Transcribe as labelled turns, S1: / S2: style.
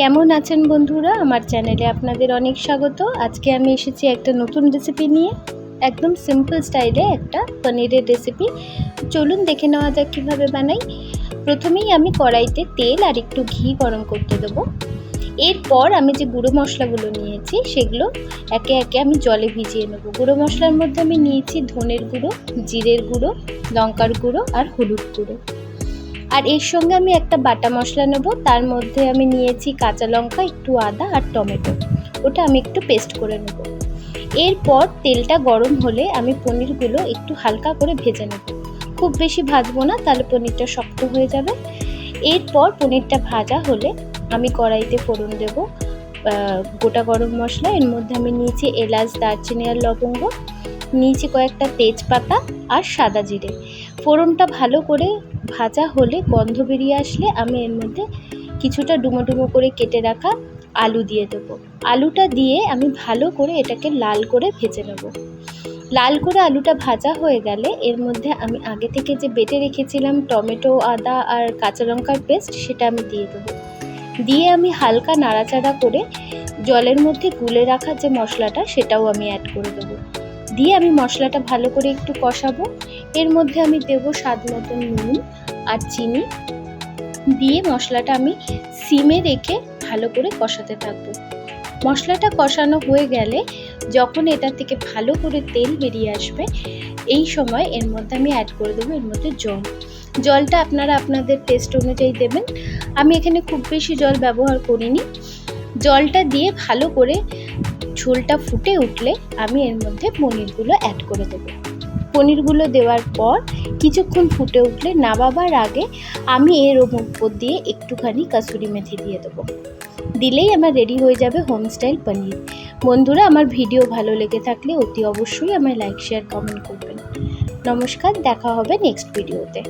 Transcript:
S1: কেমন আছেন বন্ধুরা? আমার চ্যানেলে আপনাদের অনেক স্বাগত। আজকে আমি এসেছি একটা নতুন রেসিপি নিয়ে, একদম সিম্পল স্টাইলে একটা পনিরের রেসিপি। চলুন দেখে নেওয়া যাক কীভাবে বানাই। প্রথমেই আমি কড়াইতে তেল আর একটু ঘি গরম করতে দেবো। এরপর আমি যে গুঁড়ো মশলাগুলো নিয়েছি সেগুলো একে একে আমি জলে ভিজিয়ে নেব। গুঁড়ো মশলার মধ্যে আমি নিয়েছি ধনের গুঁড়ো, জিরের গুঁড়ো, লঙ্কার গুঁড়ো আর হলুদ গুঁড়ো। আর এর সঙ্গে আমি একটা বাটা মশলা নেব। তার মধ্যে আমি নিয়েছি কাঁচা লঙ্কা, একটু আদা আর টমেটো, ওটা আমি একটু পেস্ট করে নেব। এরপর তেলটা গরম হলে আমি পনিরগুলো একটু হালকা করে ভেজে নেব। খুব বেশি ভাজবো না, তাহলে পনিরটা শক্ত হয়ে যাবে। এরপর পনিরটা ভাজা হলে আমি কড়াইতে ফোড়ন দেব গোটা গরম মশলা। এর মধ্যে আমি নিয়েছি এলাচ, দারচিনি আর লবঙ্গ, নিয়েছি কয়েকটা তেজপাতা আর সাদা জিরে। ফোড়নটা ভালো করে ভাজা হলে গন্ধ বেরিয়ে আসলে আমি এর মধ্যে কিছুটা ডুমো ডুমো করে কেটে রাখা আলু দিয়ে দেবো। আলুটা দিয়ে আমি ভালো করে এটাকে লাল করে ভেজে নেব। লাল করে আলুটা ভাজা হয়ে গেলে এর মধ্যে আমি আগে থেকে যে বেটে রেখেছিলাম টমেটো, আদা আর কাঁচা লঙ্কার পেস্ট, সেটা আমি দিয়ে দেবো। দিয়ে আমি হালকা নাড়াচাড়া করে জলের মধ্যে গুলে রাখা যে মশলাটা, সেটাও আমি অ্যাড করে দেবো। দিয়ে আমি মশলাটা ভালো করে একটু কষাবো। এর মধ্যে আমি দেবো স্বাদ মতন নুন আর চিনি। দিয়ে মশলাটা আমি সিমে রেখে ভালো করে কষাতে থাকবো। মশলাটা কষানো হয়ে গেলে যখন এটা থেকে ভালো করে তেল বেরিয়ে আসবে, এই সময় এর মধ্যে আমি অ্যাড করে দেবো এর মধ্যে জল। জলটা আপনারা আপনাদের টেস্ট অনুযায়ী দেবেন। আমি এখানে খুব বেশি জল ব্যবহার করিনি। জলটা দিয়ে ভালো করে ঝোলটা ফুটে উঠলে আমি এর মধ্যে পনিরগুলো অ্যাড করে দেবো। পনিরগুলো দেওয়ার পর কিছুক্ষণ ফুটে উঠলে নামাবার আগে আমি এর উপর দিয়ে একটুখানি কাসুরি মেথি দিয়ে দেবো। দিলেই আমার রেডি হয়ে যাবে হোম স্টাইল পনির। বন্ধুরা, আমার ভিডিও ভালো লেগে থাকলে অতি অবশ্যই আমায় লাইক, শেয়ার, কমেন্ট করবেন। নমস্কার, দেখা হবে নেক্সট ভিডিওতে।